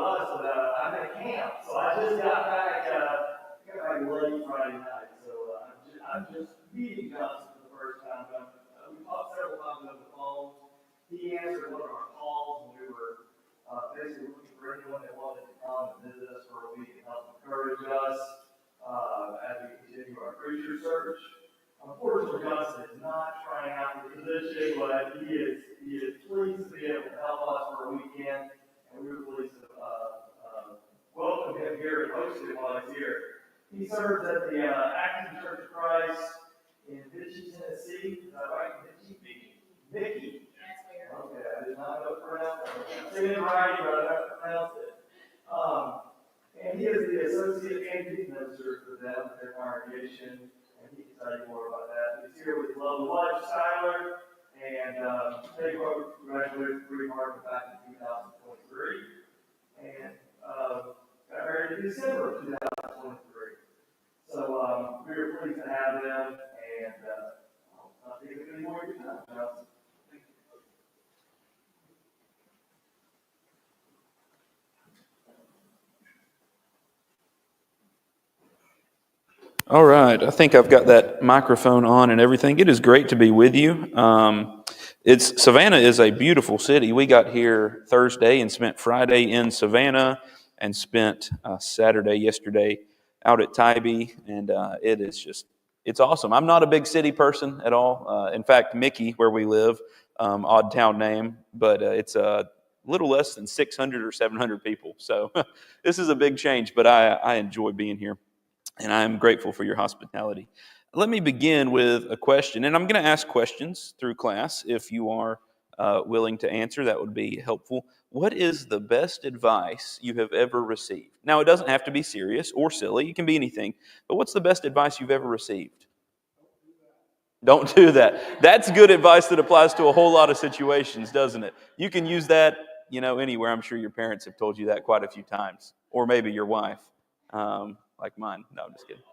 us, but I'm at camp, so I just got back late Friday night, so I'm just meeting Johnson for the first time. We talked several times over the phone. He answered one of our calls, and we were basically looking for anyone that wanted to come and visit us for a week and help encourage us as we continue our preacher search. Unfortunately, Johnson is not trying out for the position, but he is pleased to be able to help us for a weekend, and we were pleased to welcome him here and host him while he's here. He serves at the Acton Church of Christ in Vichy, Tennessee. Is that right? Mickey. Okay, I did not know how to pronounce that. I'm saying it right, but I don't know how to pronounce it. And he is the associate and youth minister for them, their congregation, and he can tell you more about that. He's here with his lovely wife, Skylar, and they both graduated from Free Harvard back in 2023, and got married in December of 2023. So we were pleased to have them, and I'll not take any more of your time, Johnson. All right, I think I've got that microphone on and everything. It is great to be with you. Savannah is a beautiful city. We got here Thursday and spent Friday in Savannah and spent Saturday yesterday out at Tybee, and it's awesome. I'm not a big city person at all. In fact, Mickey, where we live, odd town name, but it's a little less than 600 or 700 people. So this is a big change, but I enjoy being here. And I'm grateful for your hospitality. Let me begin with a question, and I'm going to ask questions through class. If you are willing to answer, that would be helpful. What is the best advice you have ever received? Now, it doesn't have to be serious or silly. It can be anything. But what's the best advice you've ever received? Don't do that. That's good advice that applies to a whole lot of situations, doesn't it? You can use that, anywhere. I'm sure your parents have told you that quite a few times, or maybe your wife. Like mine. No, I'm just kidding.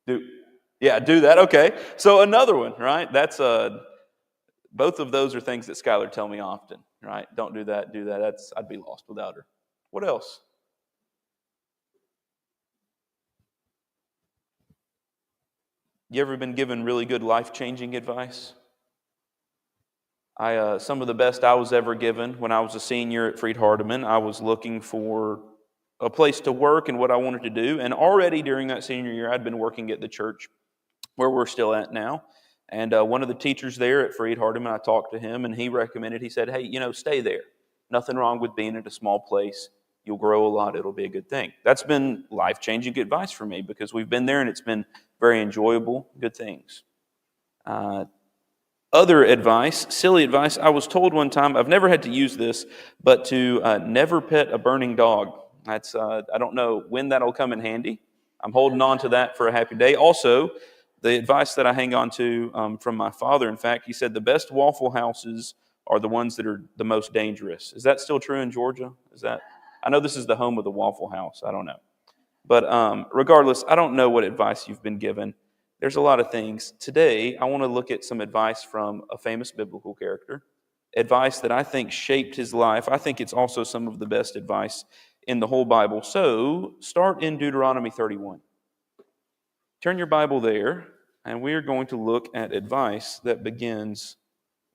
Do that. Okay. So another one, right? That's both of those are things that Skylar tell me often, right? Don't do that. Do that. I'd be lost without her. What else? You ever been given really good life-changing advice? Some of the best I was ever given when I was a senior at Freed-Hardeman, I was looking for a place to work and what I wanted to do. And already during that senior year, I'd been working at the church where we're still at now. And one of the teachers there at Freed-Hardeman, I talked to him, and he said, hey, stay there. Nothing wrong with being in a small place. You'll grow a lot. It'll be a good thing. That's been life-changing advice for me because we've been there and it's been very enjoyable, good things. Other advice, silly advice, I was told one time, I've never had to use this, but to never pet a burning dog. That's I don't know when that'll come in handy. I'm holding on to that for a happy day. Also, the advice that I hang on to from my father, in fact, he said the best Waffle Houses are the ones that are the most dangerous. Is that still true in Georgia? I know this is the home of the Waffle House. I don't know. But regardless, I don't know what advice you've been given. There's a lot of things. Today, I want to look at some advice from a famous biblical character, advice that I think shaped his life. I think it's also some of the best advice in the whole Bible. So, start in Deuteronomy 31. Turn your Bible there, and we are going to look at advice that begins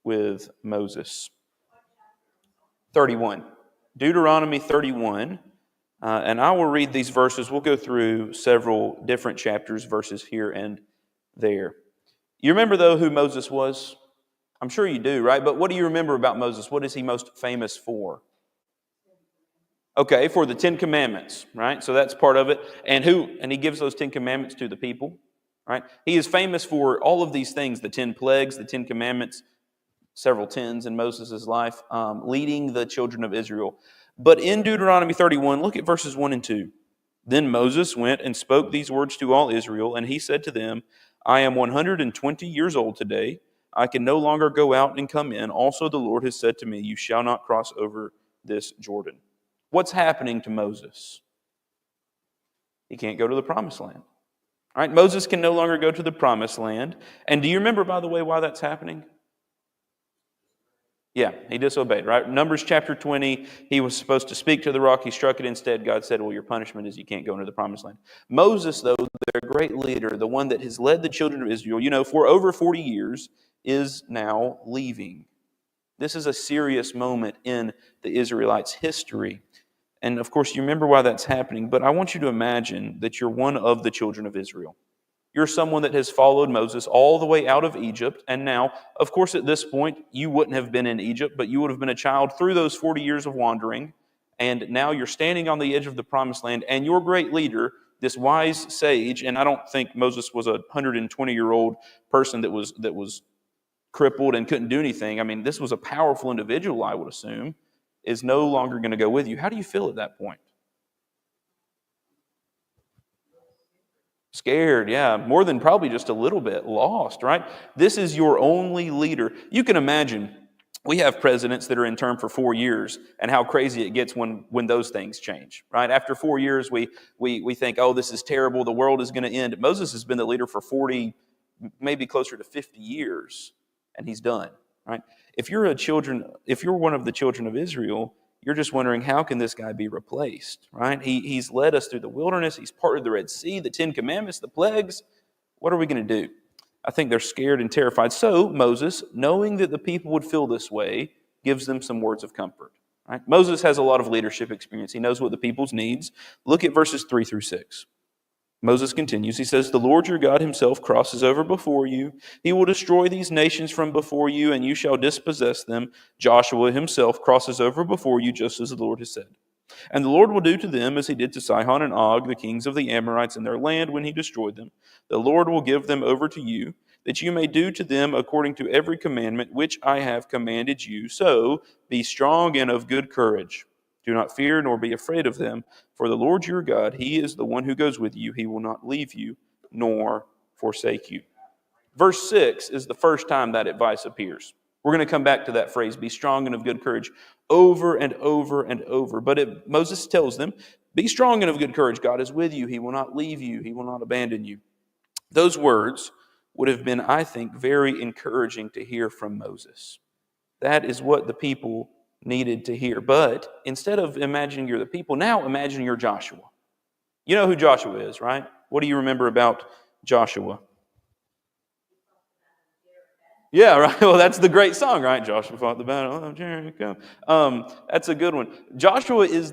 with Moses. 31. Deuteronomy 31. And I will read these verses. We'll go through several different chapters, verses here and there. You remember, though, who Moses was? I'm sure you do, right? But what do you remember about Moses? What is he most famous for? Okay, for the 10 Commandments, right? So that's part of it. And he gives those 10 Commandments to the people, right? He is famous for all of these things, the 10 plagues, the 10 Commandments, several tens in Moses' life, leading the children of Israel. But in Deuteronomy 31, look at verses 1 and 2. Then Moses went and spoke these words to all Israel, and he said to them, I am 120 years old today. I can no longer go out and come in. Also the Lord has said to me, you shall not cross over this Jordan. What's happening to Moses? He can't go to the promised land. All right, Moses can no longer go to the promised land. And do you remember, by the way, why that's happening? Yeah, he disobeyed, right? Numbers chapter 20, he was supposed to speak to the rock. He struck it instead. God said, well, your punishment is you can't go into the promised land. Moses, though, their great leader, the one that has led the children of Israel, for over 40 years, is now leaving. This is a serious moment in the Israelites' history. And of course, you remember why that's happening, but I want you to imagine that you're one of the children of Israel. You're someone that has followed Moses all the way out of Egypt. And now, of course, at this point, you wouldn't have been in Egypt, but you would have been a child through those 40 years of wandering. And now you're standing on the edge of the promised land, and your great leader, this wise sage, and I don't think Moses was a 120-year-old person that was crippled and couldn't do anything. I mean, this was a powerful individual, I would assume, is no longer going to go with you. How do you feel at that point? Scared, yeah, more than probably just a little bit. Lost, right? This is your only leader. You can imagine, we have presidents that are in term for 4 years, and how crazy it gets when those things change, right? After 4 years, we think, oh, this is terrible, the world is going to end. Moses has been the leader for 40, maybe closer to 50 years, and he's done, right? If you're one of the children of Israel, you're just wondering, how can this guy be replaced, right? He's led us through the wilderness. He's parted the Red Sea, the 10 Commandments, the plagues. What are we going to do? I think they're scared and terrified. So Moses, knowing that the people would feel this way, gives them some words of comfort. Right? Moses has a lot of leadership experience. He knows what the people's needs. Look at verses 3 through 6. Moses continues, he says, the Lord your God himself crosses over before you. He will destroy these nations from before you, and you shall dispossess them. Joshua himself crosses over before you, just as the Lord has said. And the Lord will do to them as he did to Sihon and Og, the kings of the Amorites, in their land when he destroyed them. The Lord will give them over to you, that you may do to them according to every commandment which I have commanded you. So be strong and of good courage. Do not fear nor be afraid of them, for the Lord your God, he is the one who goes with you. He will not leave you nor forsake you. Verse 6 is the first time that advice appears. We're going to come back to that phrase, be strong and of good courage, over and over and over. But Moses tells them, be strong and of good courage. God is with you. He will not leave you. He will not abandon you. Those words would have been, I think, very encouraging to hear from Moses. That is what the people needed to hear. But instead of imagining you're the people, now imagine you're Joshua. You know who Joshua is, right? What do you remember about Joshua? Yeah, right. Well, that's the great song, right? Joshua fought the battle of Jericho. That's a good one. Joshua he's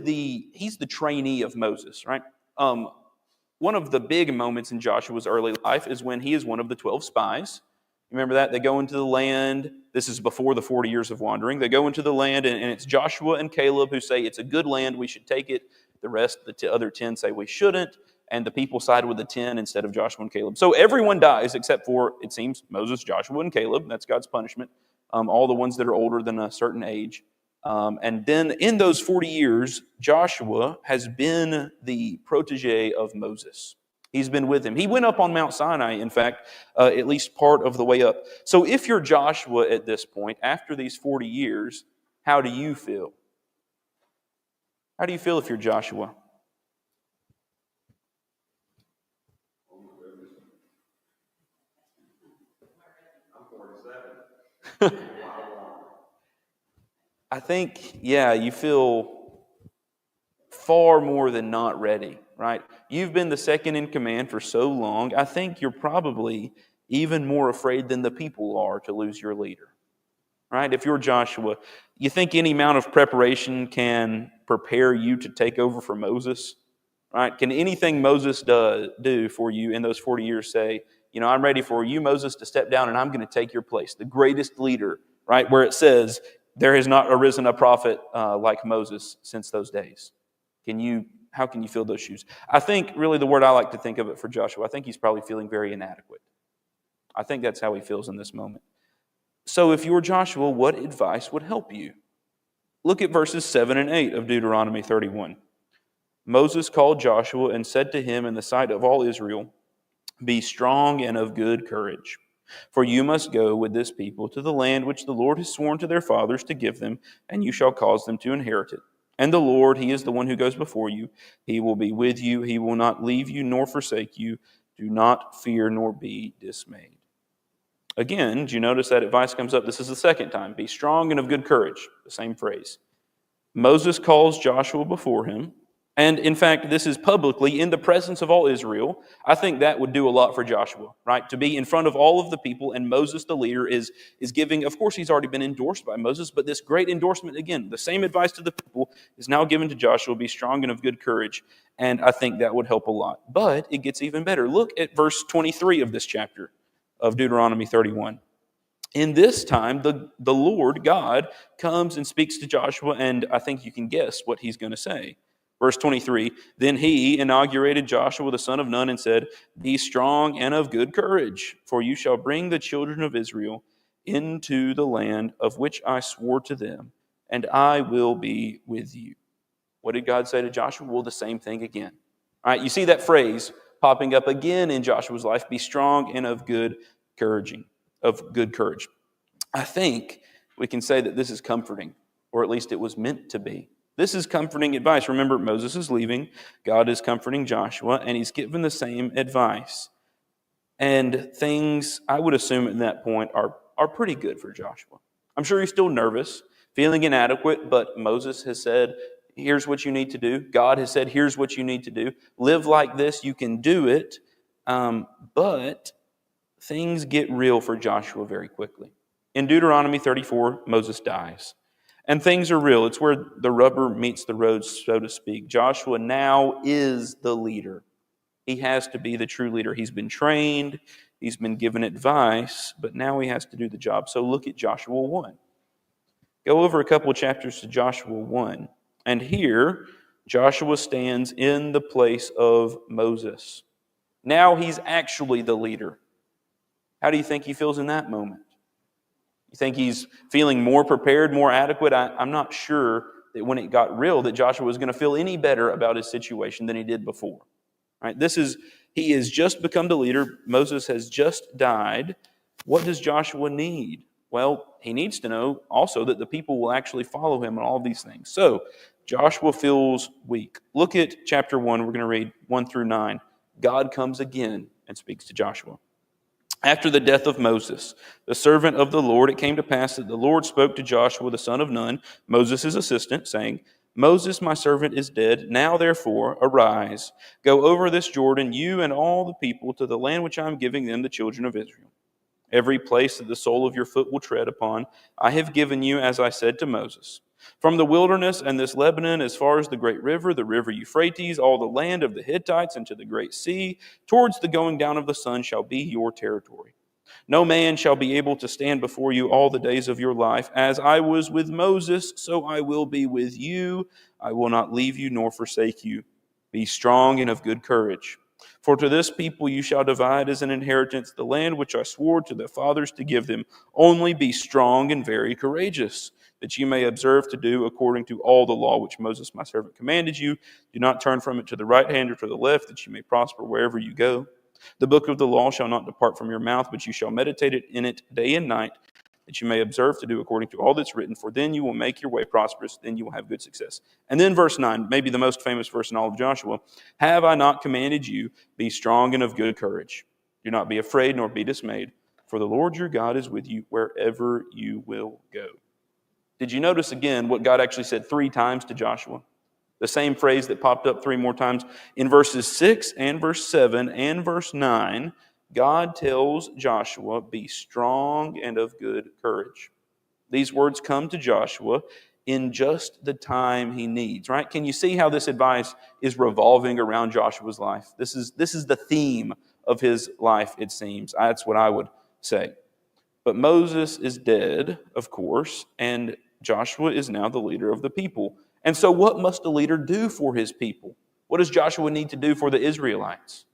the trainee of Moses, right? One of the big moments in Joshua's early life is when he is one of the 12 spies. Remember that? They go into the land. This is before the 40 years of wandering. They go into the land, and it's Joshua and Caleb who say it's a good land, we should take it. The rest, the other 10 say we shouldn't, and the people side with the 10 instead of Joshua and Caleb. So everyone dies except for, it seems, Moses, Joshua, and Caleb. That's God's punishment. All the ones that are older than a certain age. And then in those 40 years, Joshua has been the protege of Moses. He's been with him. He went up on Mount Sinai, in fact, at least part of the way up. So if you're Joshua at this point, after these 40 years, how do you feel? How do you feel if you're Joshua? I think, yeah, you feel far more than not ready, right? You've been the second in command for so long. I think you're probably even more afraid than the people are to lose your leader, right? If you're Joshua, you think any amount of preparation can prepare you to take over for Moses, right? Can anything Moses do for you in those 40 years say, I'm ready for you, Moses, to step down, and I'm going to take your place, the greatest leader, right? Where it says, there has not arisen a prophet like Moses since those days. How can you fill those shoes? I think really the word I like to think of it for Joshua, I think he's probably feeling very inadequate. I think that's how he feels in this moment. So if you're Joshua, what advice would help you? Look at verses 7 and 8 of Deuteronomy 31. Moses called Joshua and said to him in the sight of all Israel, be strong and of good courage. For you must go with this people to the land which the Lord has sworn to their fathers to give them, and you shall cause them to inherit it. And the Lord, he is the one who goes before you. He will be with you. He will not leave you nor forsake you. Do not fear nor be dismayed. Again, do you notice that advice comes up? This is the second time. Be strong and of good courage. The same phrase. Moses calls Joshua before him. And in fact, this is publicly in the presence of all Israel. I think that would do a lot for Joshua, right? To be in front of all of the people, and Moses, the leader, is giving, of course, he's already been endorsed by Moses, but this great endorsement, again, the same advice to the people is now given to Joshua, be strong and of good courage. And I think that would help a lot. But it gets even better. Look at verse 23 of this chapter of Deuteronomy 31. In this time, the Lord God comes and speaks to Joshua, and I think you can guess what he's going to say. Verse 23, then he inaugurated Joshua the son of Nun and said, be strong and of good courage, for you shall bring the children of Israel into the land of which I swore to them, and I will be with you. What did God say to Joshua? Well, the same thing again. All right, you see that phrase popping up again in Joshua's life, be strong and of good courage. I think we can say that this is comforting, or at least it was meant to be. This is comforting advice. Remember, Moses is leaving. God is comforting Joshua, and he's given the same advice. And things, I would assume at that point, are pretty good for Joshua. I'm sure he's still nervous, feeling inadequate, but Moses has said, here's what you need to do. God has said, here's what you need to do. Live like this, you can do it. But things get real for Joshua very quickly. In Deuteronomy 34, Moses dies. And things are real. It's where the rubber meets the road, so to speak. Joshua now is the leader. He has to be the true leader. He's been trained. He's been given advice. But now he has to do the job. So look at Joshua 1. Go over a couple of chapters to Joshua 1. And here, Joshua stands in the place of Moses. Now he's actually the leader. How do you think he feels in that moment? You think he's feeling more prepared, more adequate? I'm not sure that when it got real that Joshua was going to feel any better about his situation than he did before. Right? He has just become the leader. Moses has just died. What does Joshua need? Well, he needs to know also that the people will actually follow him in all these things. So Joshua feels weak. Look at chapter 1. We're going to read 1 through 9. God comes again and speaks to Joshua. After the death of Moses, the servant of the Lord, it came to pass that the Lord spoke to Joshua the son of Nun, Moses' assistant, saying, Moses, my servant, is dead. Now, therefore, arise, go over this Jordan, you and all the people, to the land which I am giving them, the children of Israel. Every place that the sole of your foot will tread upon, I have given you, as I said to Moses. From the wilderness and this Lebanon, as far as the great river, the river Euphrates, all the land of the Hittites, and to the great sea, towards the going down of the sun shall be your territory. No man shall be able to stand before you all the days of your life. As I was with Moses, so I will be with you. I will not leave you nor forsake you. Be strong and of good courage. For to this people you shall divide as an inheritance the land which I swore to their fathers to give them. Only be strong and very courageous, that you may observe to do according to all the law which Moses my servant commanded you. Do not turn from it to the right hand or to the left, that you may prosper wherever you go. The book of the law shall not depart from your mouth, but you shall meditate in it day and night, that you may observe to do according to all that's written, for then you will make your way prosperous, then you will have good success. And then verse 9, maybe the most famous verse in all of Joshua, have I not commanded you, be strong and of good courage. Do not be afraid nor be dismayed, for the Lord your God is with you wherever you will go. Did you notice again what God actually said 3 times to Joshua? The same phrase that popped up 3 more times. In verses 6 and verse 7 and verse 9, God tells Joshua, be strong and of good courage. These words come to Joshua in just the time he needs, right? Can you see how this advice is revolving around Joshua's life? This is the theme of his life, it seems. That's what I would say. But Moses is dead, of course, and Joshua is now the leader of the people. And so what must a leader do for his people? What does Joshua need to do for the Israelites?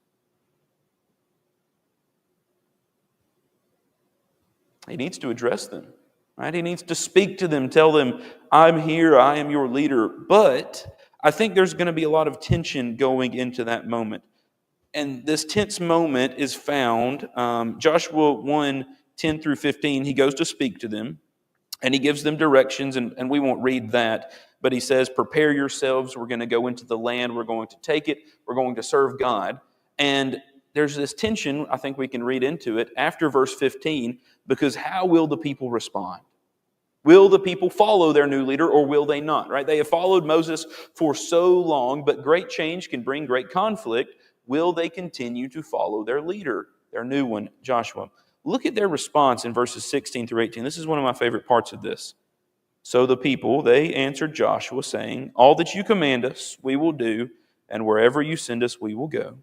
He needs to address them, right? He needs to speak to them, tell them, I'm here, I am your leader. But I think there's going to be a lot of tension going into that moment. And this tense moment is found, Joshua 1, 10 through 15, he goes to speak to them, and he gives them directions, and we won't read that, but he says, prepare yourselves, we're going to go into the land, we're going to take it, we're going to serve God. And there's this tension, I think we can read into it after verse 15, because how will the people respond? Will the people follow their new leader or will they not, right? They have followed Moses for so long, but great change can bring great conflict. Will they continue to follow their leader, their new one, Joshua? Look at their response in verses 16 through 18. This is one of my favorite parts of this. So the people, they answered Joshua, saying, all that you command us, we will do, and wherever you send us, we will go.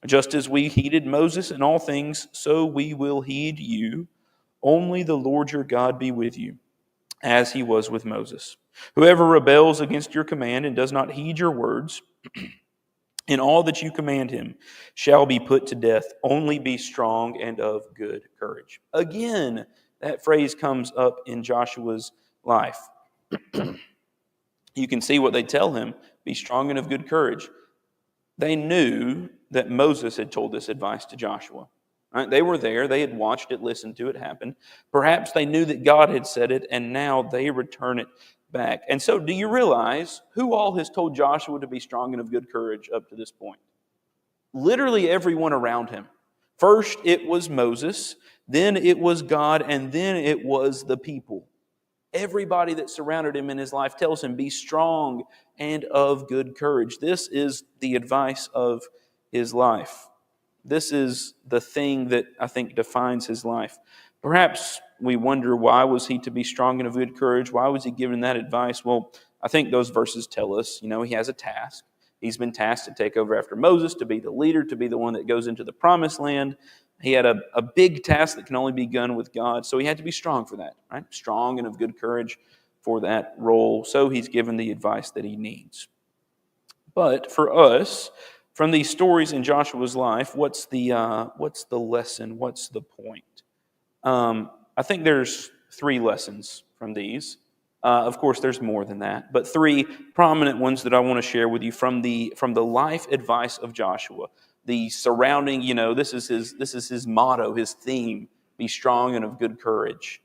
Just as we heeded Moses in all things, so we will heed you. Only the Lord your God be with you, as he was with Moses. Whoever rebels against your command and does not heed your words, in all that you command him, shall be put to death. Only be strong and of good courage. Again, that phrase comes up in Joshua's life. You can see what they tell him, be strong and of good courage. They knew that Moses had told this advice to Joshua. Right? They were there. They had watched it, listened to it happen. Perhaps they knew that God had said it, and now they return it back. And so do you realize who all has told Joshua to be strong and of good courage up to this point? Literally everyone around him. First it was Moses, then it was God, and then it was the people. Everybody that surrounded him in his life tells him, be strong and of good courage. This is the advice of his life. This is the thing that I think defines his life. Perhaps we wonder, why was he to be strong and of good courage? Why was he given that advice? Well, I think those verses tell us, he has a task. He's been tasked to take over after Moses, to be the leader, to be the one that goes into the promised land. He had a big task that can only be done with God, so he had to be strong for that, right? Strong and of good courage for that role. So he's given the advice that he needs. But for us, from these stories in Joshua's life, what's the lesson? What's the point? I think there's 3 lessons from these. Of course, there's more than that, but 3 prominent ones that I want to share with you from the life advice of Joshua. The surrounding, this is his motto, his theme: be strong and of good courage.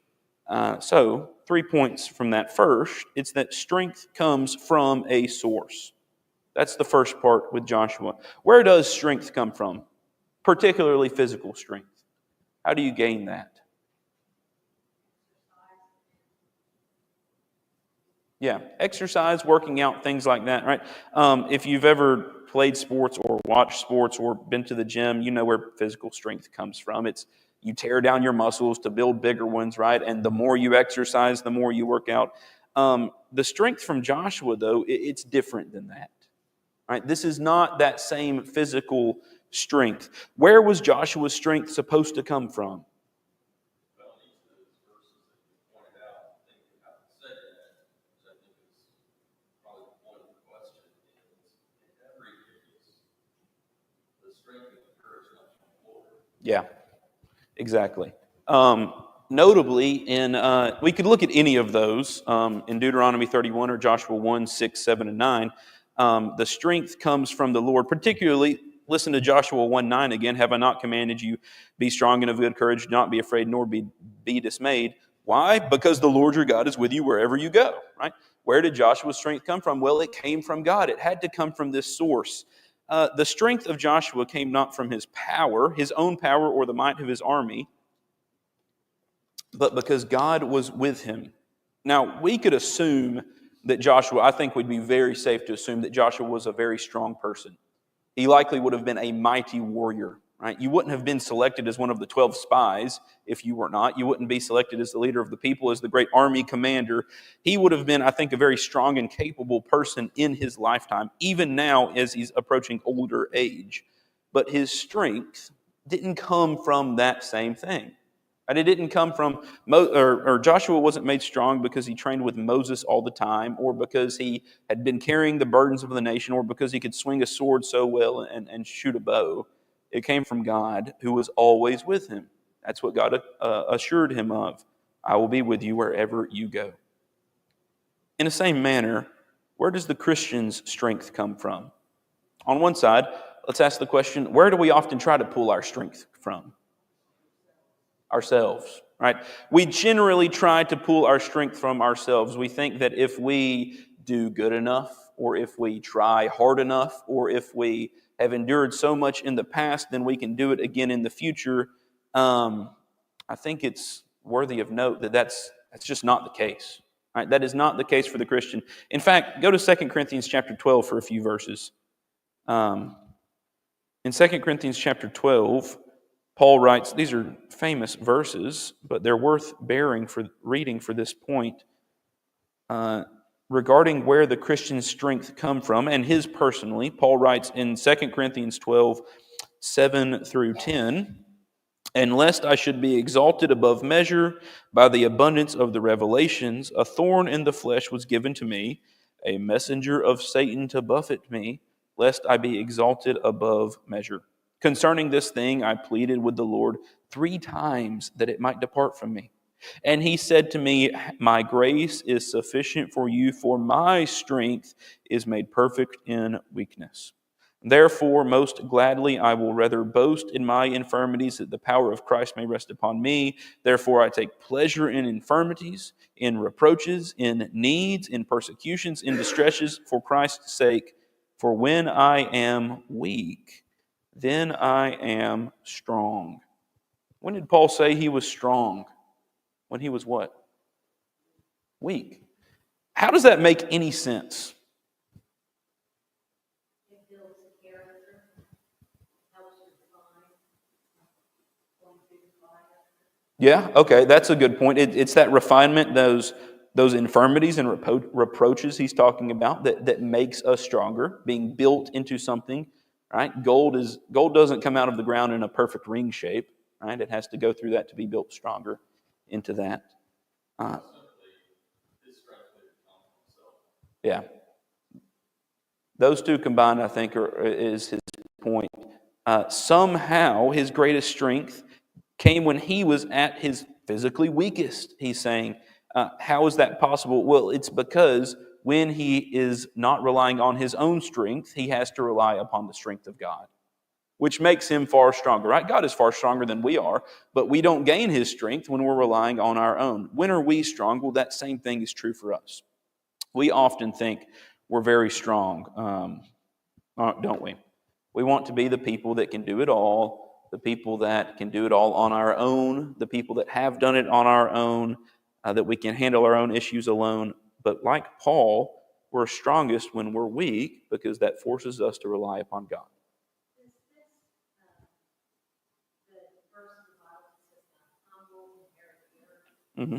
So 3 points from that. First, it's that strength comes from a source. That's the first part with Joshua. Where does strength come from? Particularly physical strength. How do you gain that? Yeah, exercise, working out, things like that, right? If you've ever played sports or watched sports or been to the gym, you know where physical strength comes from. It's you tear down your muscles to build bigger ones, right? And the more you exercise, the more you work out. The strength from Joshua, though, it's different than that, right? This is not that same physical strength. Where was Joshua's strength supposed to come from? Yeah, exactly. Notably, we could look at any of those in Deuteronomy 31 or Joshua 1, 6, 7, and 9. The strength comes from the Lord. Particularly, listen to Joshua 1, 9 again. Have I not commanded you, be strong and of good courage, do not be afraid, nor be dismayed. Why? Because the Lord your God is with you wherever you go, right? Where did Joshua's strength come from? Well, it came from God. It had to come from this source. The strength of Joshua came not from his power, his own power, or the might of his army, but because God was with him. Now, we could assume that Joshua, I think we'd be very safe to assume that Joshua was a very strong person. He likely would have been a mighty warrior, right? You wouldn't have been selected as one of the 12 spies if you were not. You wouldn't be selected as the leader of the people, as the great army commander. He would have been, I think, a very strong and capable person in his lifetime, even now as he's approaching older age. But his strength didn't come from that same thing. And it didn't come from, Joshua wasn't made strong because he trained with Moses all the time, or because he had been carrying the burdens of the nation, or because he could swing a sword so well and shoot a bow. It came from God, who was always with him. That's what God assured him of. I will be with you wherever you go. In the same manner, where does the Christian's strength come from? On one side, let's ask the question, where do we often try to pull our strength from? Ourselves, right? We generally try to pull our strength from ourselves. We think that if we do good enough, or if we try hard enough, or if we have endured so much in the past, then we can do it again in the future. I think it's worthy of note that that's just not the case. Right? That is not the case for the Christian. In fact, go to 2 Corinthians chapter 12 for a few verses. In 2 Corinthians chapter 12, Paul writes, these are famous verses, but they're worth reading for this point, regarding where the Christian's strength come from, and his personally. Paul writes in 2 Corinthians 12, 7 through 10, "And lest I should be exalted above measure by the abundance of the revelations, a thorn in the flesh was given to me, a messenger of Satan to buffet me, lest I be exalted above measure. Concerning this thing I pleaded with the Lord 3 times that it might depart from me. And he said to me, My grace is sufficient for you, for my strength is made perfect in weakness. Therefore, most gladly I will rather boast in my infirmities, that the power of Christ may rest upon me. Therefore I take pleasure in infirmities, in reproaches, in needs, in persecutions, in distresses, for Christ's sake. For when I am weak, then I am strong." When did Paul say he was strong? When he was what? Weak. How does that make any sense? Yeah, okay, that's a good point. It's that refinement, those infirmities and reproaches he's talking about that makes us stronger, being built into something. Right? Gold doesn't come out of the ground in a perfect ring shape. Right? It has to go through that to be built stronger into that. Yeah. Those two combined, I think, is his point. Somehow, his greatest strength came when he was at his physically weakest, he's saying. How is that possible? Well, it's because when he is not relying on his own strength, he has to rely upon the strength of God, which makes him far stronger, right? God is far stronger than we are, but we don't gain his strength when we're relying on our own. When are we strong? Well, that same thing is true for us. We often think we're very strong, don't we? We want to be the people that can do it all, the people that can do it all on our own, the people that have done it on our own, that we can handle our own issues alone. But like Paul, we're strongest when we're weak because that forces us to rely upon God. Mm-hmm.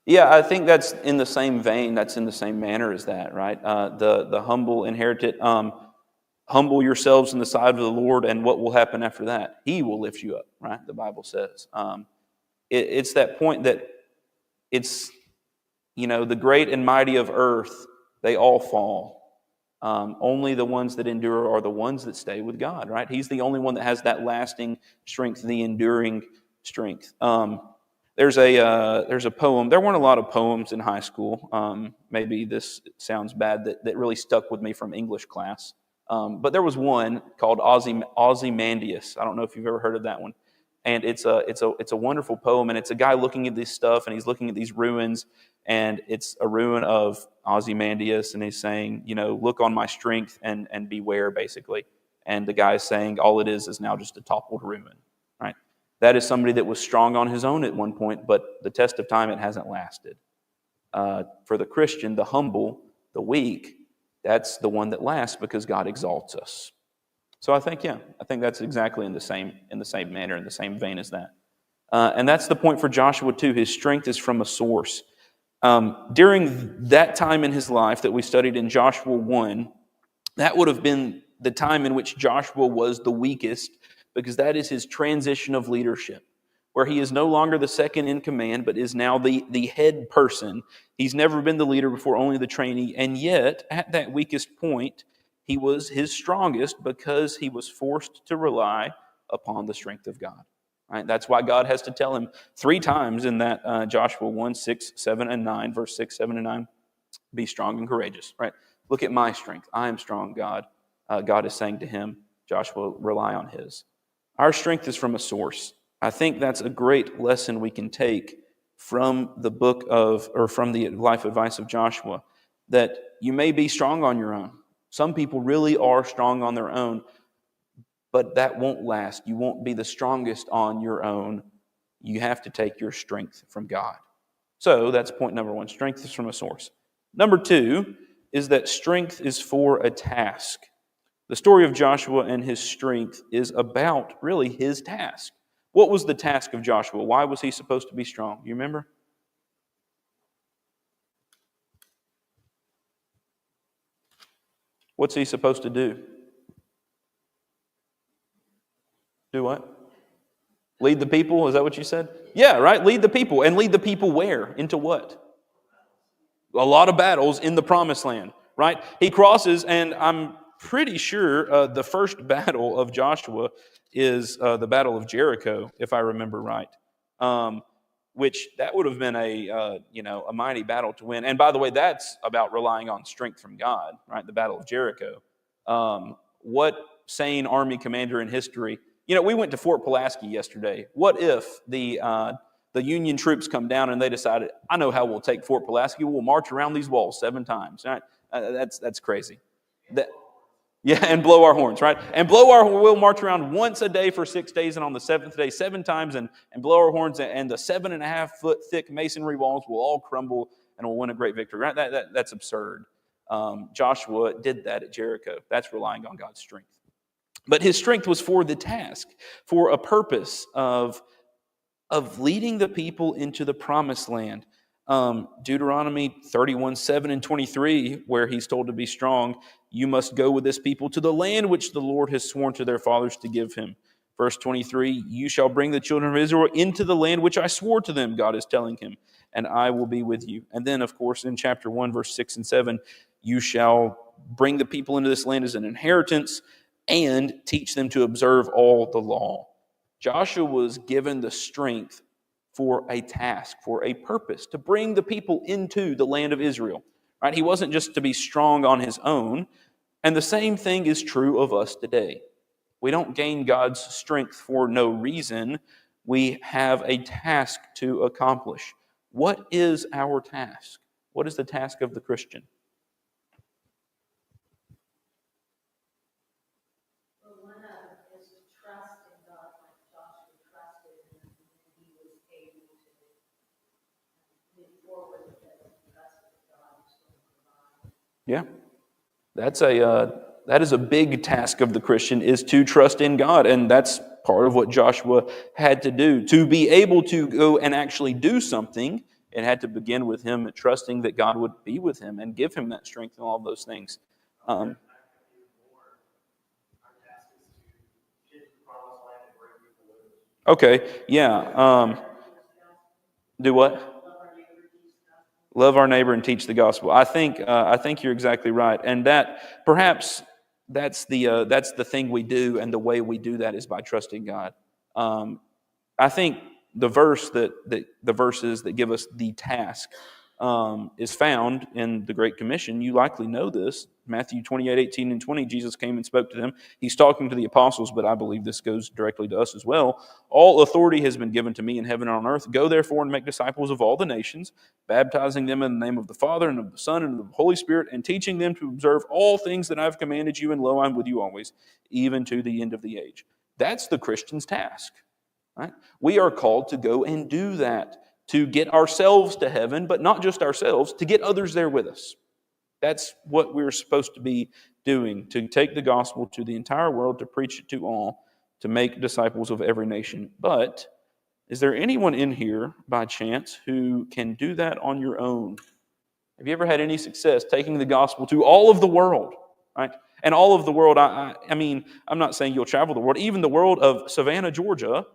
Yeah, I think that's in the same vein. That's in the same manner as that, right? The humble inherit it. Humble yourselves in the sight of the Lord, and what will happen after that? He will lift you up, right? The Bible says. It's that point that it's, the great and mighty of earth, they all fall. Only the ones that endure are the ones that stay with God, right? He's the only one that has that lasting strength, the enduring strength. There's a poem. There weren't a lot of poems in high school. Maybe this sounds bad, that really stuck with me from English class. But there was one called Ozymandias. I don't know if you've ever heard of that one. And it's a wonderful poem, and it's a guy looking at this stuff, and he's looking at these ruins, and it's a ruin of Ozymandias, and he's saying, look on my strength and beware, basically. And the guy's saying all it is now just a toppled ruin, right? That is somebody that was strong on his own at one point, but the test of time, it hasn't lasted. For the Christian, the humble, the weak, that's the one that lasts because God exalts us. So I think that's exactly in the same manner, in the same vein as that. And that's the point for Joshua too. His strength is from a source. During that time in his life that we studied in Joshua 1, that would have been the time in which Joshua was the weakest, because that is his transition of leadership, where he is no longer the second in command, but is now the head person. He's never been the leader before, only the trainee. And yet, at that weakest point, he was his strongest because he was forced to rely upon the strength of God. Right? That's why God has to tell him 3 times in that Joshua 1, 6, 7, and 9, verse 6, 7, and 9, be strong and courageous. Right? Look at my strength. I am strong, God. God is saying to him, Joshua, rely on his. Our strength is from a source. I think that's a great lesson we can take from the from the life advice of Joshua, that you may be strong on your own. Some people really are strong on their own, but that won't last. You won't be the strongest on your own. You have to take your strength from God. So that's point number one. Strength is from a source. Number two is that strength is for a task. The story of Joshua and his strength is about really his task. What was the task of Joshua? Why was he supposed to be strong? You remember? What's he supposed to do? Do what? Lead the people? Is that what you said? Yeah, right? Lead the people. And lead the people where? Into what? A lot of battles in the promised land, right? He crosses, and I'm pretty sure the first battle of Joshua is the Battle of Jericho, if I remember right. Which that would have been a mighty battle to win. And by the way, that's about relying on strength from God, right? The Battle of Jericho. What sane army commander in history? We went to Fort Pulaski yesterday. What if the Union troops come down and they decided, I know how we'll take Fort Pulaski. We'll march around these walls 7 times. Right? That's crazy. And blow our horns, right? We'll march around once a day for 6 days, and on the 7th day, 7 times, and blow our horns, and the 7.5-foot thick masonry walls will all crumble, and we'll win a great victory, right? That's absurd. Joshua did that at Jericho. That's relying on God's strength. But his strength was for the task, for a purpose of leading the people into the promised land. Deuteronomy 31:7 and 23, where he's told to be strong, you must go with this people to the land which the Lord has sworn to their fathers to give him. Verse 23, you shall bring the children of Israel into the land which I swore to them, God is telling him, and I will be with you. And then, of course, in chapter 1, verse 6 and 7, you shall bring the people into this land as an inheritance and teach them to observe all the law. Joshua was given the strength for a task, for a purpose, to bring the people into the land of Israel. Right? He wasn't just to be strong on his own. And the same thing is true of us today. We don't gain God's strength for no reason. We have a task to accomplish. What is our task? What is the task of the Christian? Yeah, that is a big task of the Christian, is to trust in God, and that's part of what Joshua had to do. To be able to go and actually do something, it had to begin with him trusting that God would be with him and give him that strength and all of those things. Okay, yeah. Do what? Love our neighbor and teach the gospel. I think you're exactly right, and that perhaps that's the thing we do, and the way we do that is by trusting God. I think the verses that give us the task is found in the Great Commission. You likely know this. Matthew 28:18 and 20, Jesus came and spoke to them. He's talking to the apostles, but I believe this goes directly to us as well. All authority has been given to me in heaven and on earth. Go therefore and make disciples of all the nations, baptizing them in the name of the Father and of the Son and of the Holy Spirit, and teaching them to observe all things that I have commanded you, and lo, I'm with you always, even to the end of the age. That's the Christian's task. Right? We are called to go and do that, to get ourselves to heaven, but not just ourselves, to get others there with us. That's what we're supposed to be doing, to take the gospel to the entire world, to preach it to all, to make disciples of every nation. But is there anyone in here, by chance, who can do that on your own? Have you ever had any success taking the gospel to all of the world? Right? And all of the world, I mean, I'm not saying you'll travel the world, even the world of Savannah, Georgia.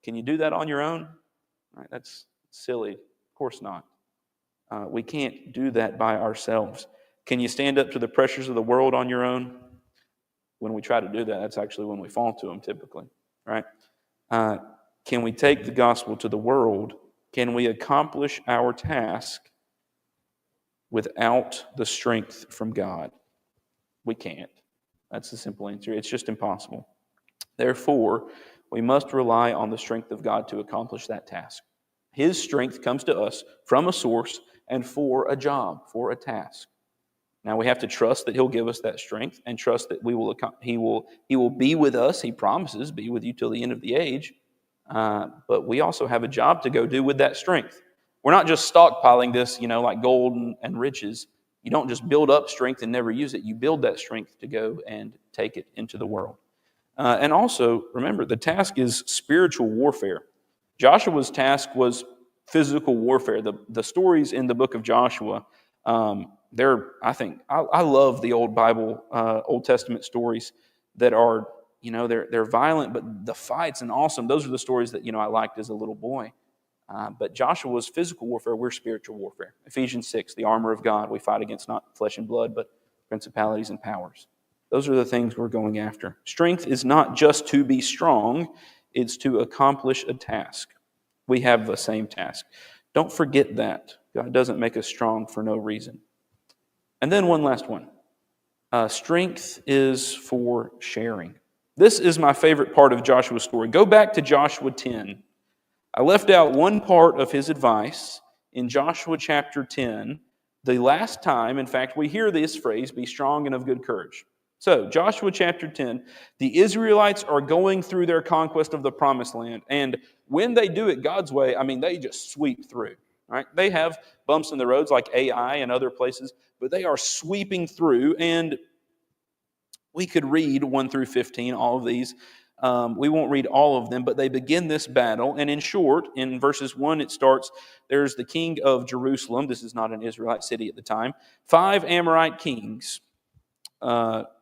Can you do that on your own? Right, that's silly. Of course not. We can't do that by ourselves. Can you stand up to the pressures of the world on your own? When we try to do that, that's actually when we fall to them typically. Right? Can we take the gospel to the world? Can we accomplish our task without the strength from God? We can't. That's the simple answer. It's just impossible. Therefore, we must rely on the strength of God to accomplish that task. His strength comes to us from a source and for a job, for a task. Now we have to trust that He'll give us that strength and trust that He will be with us. He promises, be with you till the end of the age. But we also have a job to go do with that strength. We're not just stockpiling this, like gold and riches. You don't just build up strength and never use it. You build that strength to go and take it into the world. And also, remember, the task is spiritual warfare. Joshua's task was physical warfare. The stories in the book of Joshua, I love the old Bible, Old Testament stories that are, they're violent, but the fights and awesome. Those are the stories that, I liked as a little boy. But Joshua's physical warfare, we're spiritual warfare. Ephesians 6, the armor of God. We fight against not flesh and blood, but principalities and powers. Those are the things we're going after. Strength is not just to be strong, it's to accomplish a task. We have the same task. Don't forget that. God doesn't make us strong for no reason. And then one last one. Strength is for sharing. This is my favorite part of Joshua's story. Go back to Joshua 10. I left out one part of his advice in Joshua chapter 10. The last time, in fact, we hear this phrase, be strong and of good courage. So, Joshua chapter 10, the Israelites are going through their conquest of the promised land. And when they do it God's way, they just sweep through. Right? They have bumps in the roads like Ai and other places, but they are sweeping through. And we could read 1 through 15, all of these. We won't read all of them, but they begin this battle. And in short, in verses 1, it starts, there's the king of Jerusalem. This is not an Israelite city at the time. 5 Amorite kings.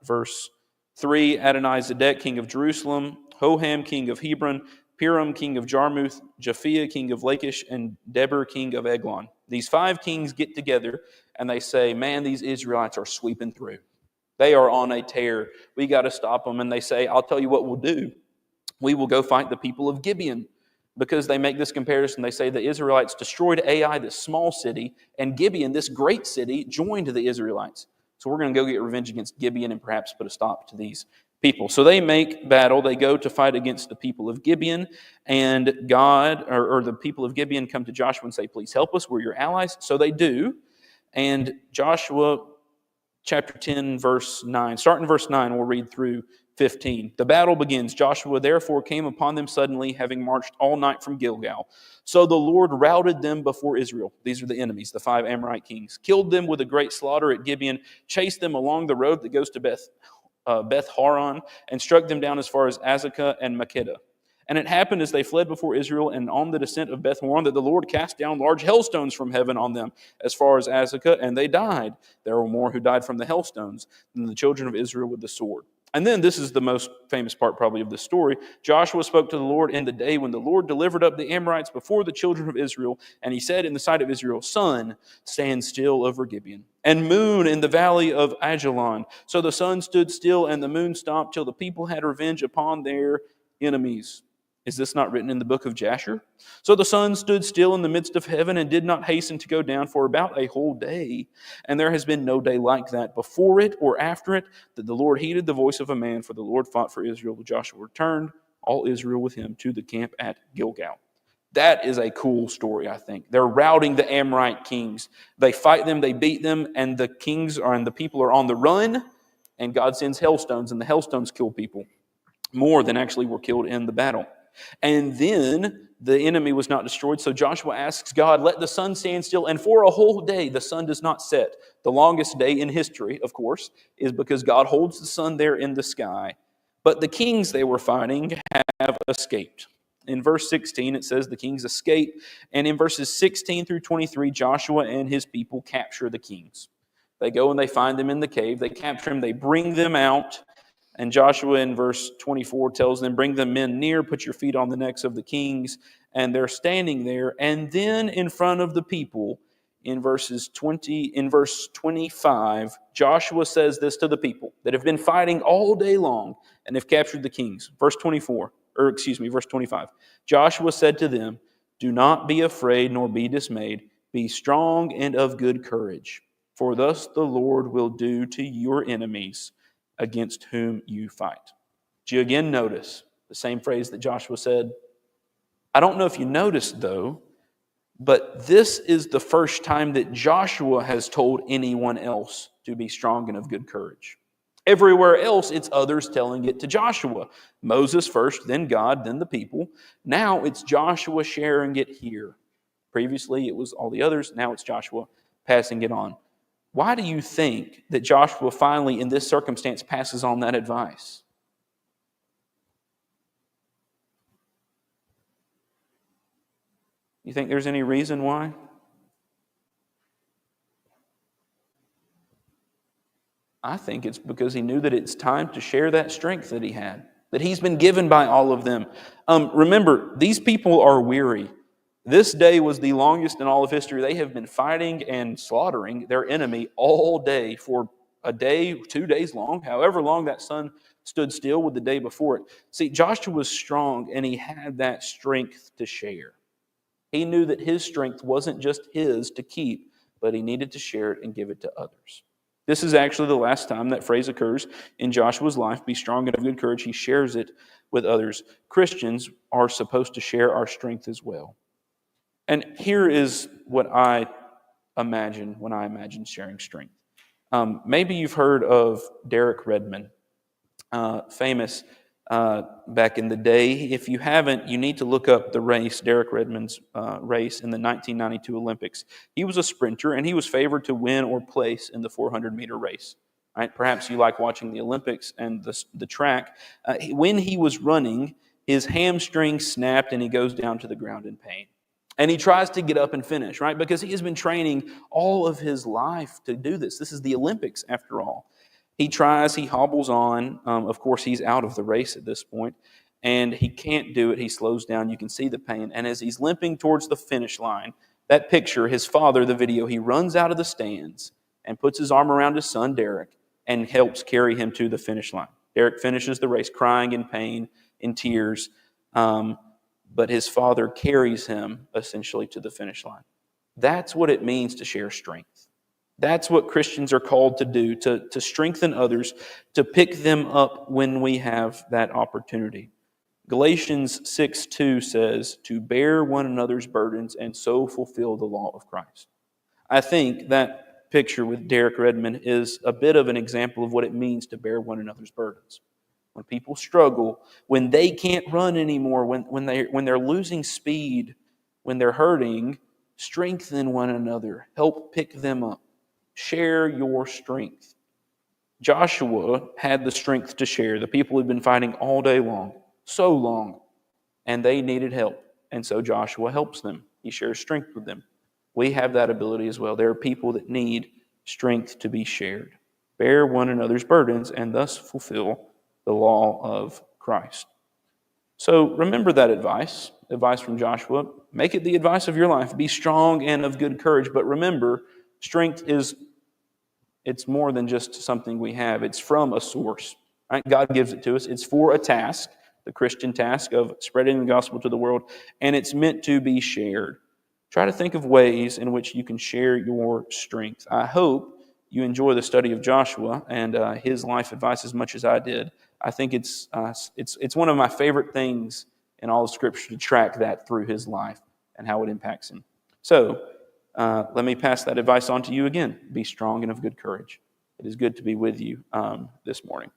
Verse 3, Adonizedek, king of Jerusalem, Hoham, king of Hebron, Piram, king of Jarmuth, Japhia, king of Lachish, and Deber, king of Eglon. These 5 kings get together and they say, man, these Israelites are sweeping through. They are on a tear. We got to stop them. And they say, I'll tell you what we'll do. We will go fight the people of Gibeon. Because they make this comparison, they say the Israelites destroyed Ai, this small city, and Gibeon, this great city, joined the Israelites. So we're going to go get revenge against Gibeon and perhaps put a stop to these people. So they make battle. They go to fight against the people of Gibeon. And God, or the people of Gibeon come to Joshua and say, please help us. We're your allies. So they do. And Joshua chapter 10, verse 9. Starting in verse 9, we'll read through 15. The battle begins. Joshua therefore came upon them suddenly, having marched all night from Gilgal. So the Lord routed them before Israel. These are the enemies, the 5 Amorite kings. Killed them with a great slaughter at Gibeon, chased them along the road that goes to Beth Horon, and struck them down as far as Azekah and Makkedah. And it happened as they fled before Israel and on the descent of Beth Horon that the Lord cast down large hailstones from heaven on them as far as Azekah, and they died. There were more who died from the hailstones than the children of Israel with the sword. And then this is the most famous part probably of the story. Joshua spoke to the Lord in the day when the Lord delivered up the Amorites before the children of Israel. And he said in the sight of Israel, sun, stand still over Gibeon, and moon in the valley of Ajalon. So the sun stood still and the moon stopped till the people had revenge upon their enemies. Is this not written in the book of Jasher? So the sun stood still in the midst of heaven and did not hasten to go down for about a whole day. And there has been no day like that before it or after it, that the Lord heeded the voice of a man, for the Lord fought for Israel. Joshua returned, all Israel with him, to the camp at Gilgal. That is a cool story, I think. They're routing the Amorite kings. They fight them, they beat them, and the kings and the people are on the run, and God sends hailstones, and the hailstones kill people more than actually were killed in the battle. And then the enemy was not destroyed. So Joshua asks God, let the sun stand still. And for a whole day, the sun does not set. The longest day in history, of course, is because God holds the sun there in the sky. But the kings they were fighting have escaped. In verse 16, it says the kings escape. And in verses 16 through 23, Joshua and his people capture the kings. They go and they find them in the cave. They capture them. They bring them out. And Joshua in verse 24 tells them, bring the men near, put your feet on the necks of the kings. And they're standing there. And then in front of the people, in verse 25, Joshua says this to the people that have been fighting all day long and have captured the kings. Verse 25. Joshua said to them, do not be afraid nor be dismayed. Be strong and of good courage. For thus the Lord will do to your enemies against whom you fight. Do you again notice the same phrase that Joshua said? I don't know if you noticed, though, But this is the first time that Joshua has told anyone else to be strong and of good courage. Everywhere else, it's others telling it to Joshua. Moses first, then God, then the people. Now it's Joshua sharing it here. Previously, it was all the others. Now it's Joshua passing it on. Why do you think that Joshua finally, in this circumstance, passes on that advice? You think there's any reason why? I think it's because he knew that it's time to share that strength that he had, that he's been given by all of them. Remember, these people are weary. This day was the longest in all of history. They have been fighting and slaughtering their enemy all day for a day, 2 days long, however long that sun stood still with the day before it. See, Joshua was strong and he had that strength to share. He knew that his strength wasn't just his to keep, but he needed to share it and give it to others. This is actually the last time that phrase occurs in Joshua's life, be strong and of good courage. He shares it with others. Christians are supposed to share our strength as well. And here is what I imagine when I imagine sharing strength. Maybe you've heard of Derek Redmond, famous back in the day. If you haven't, you need to look up the race, Derek Redmond's race in the 1992 Olympics. He was a sprinter, and he was favored to win or place in the 400-meter race. Right? Perhaps you like watching the Olympics and the track. When he was running, his hamstring snapped, and he goes down to the ground in pain. And he tries to get up and finish, right? Because he has been training all of his life to do this. This is the Olympics, after all. He tries, he hobbles on. Of course, he's out of the race at this point, and he can't do it. He slows down. You can see the pain. And as he's limping towards the finish line, that picture, his father, the video, he runs out of the stands and puts his arm around his son, Derek, and helps carry him to the finish line. Derek finishes the race crying in pain, in tears, but his father carries him essentially to the finish line. That's what it means to share strength. That's what Christians are called to do, to strengthen others, to pick them up when we have that opportunity. Galatians 6:2 says, to bear one another's burdens and so fulfill the law of Christ. I think that picture with Derek Redmond is a bit of an example of what it means to bear one another's burdens. When people struggle, when they can't run anymore, when they're losing speed, when they're hurting, strengthen one another. Help pick them up. Share your strength. Joshua had the strength to share. The people had been fighting all day long, so long, and they needed help. And so Joshua helps them. He shares strength with them. We have that ability as well. There are people that need strength to be shared. Bear one another's burdens and thus fulfill the law of Christ. So remember that advice from Joshua. Make it the advice of your life. Be strong and of good courage. But remember, strength it's more than just something we have. It's from a source. Right? God gives it to us. It's for a task, the Christian task of spreading the gospel to the world, and it's meant to be shared. Try to think of ways in which you can share your strength. I hope you enjoy the study of Joshua and his life advice as much as I did. I think it's one of my favorite things in all of Scripture to track that through his life and how it impacts him. So let me pass that advice on to you again. Be strong and of good courage. It is good to be with you this morning.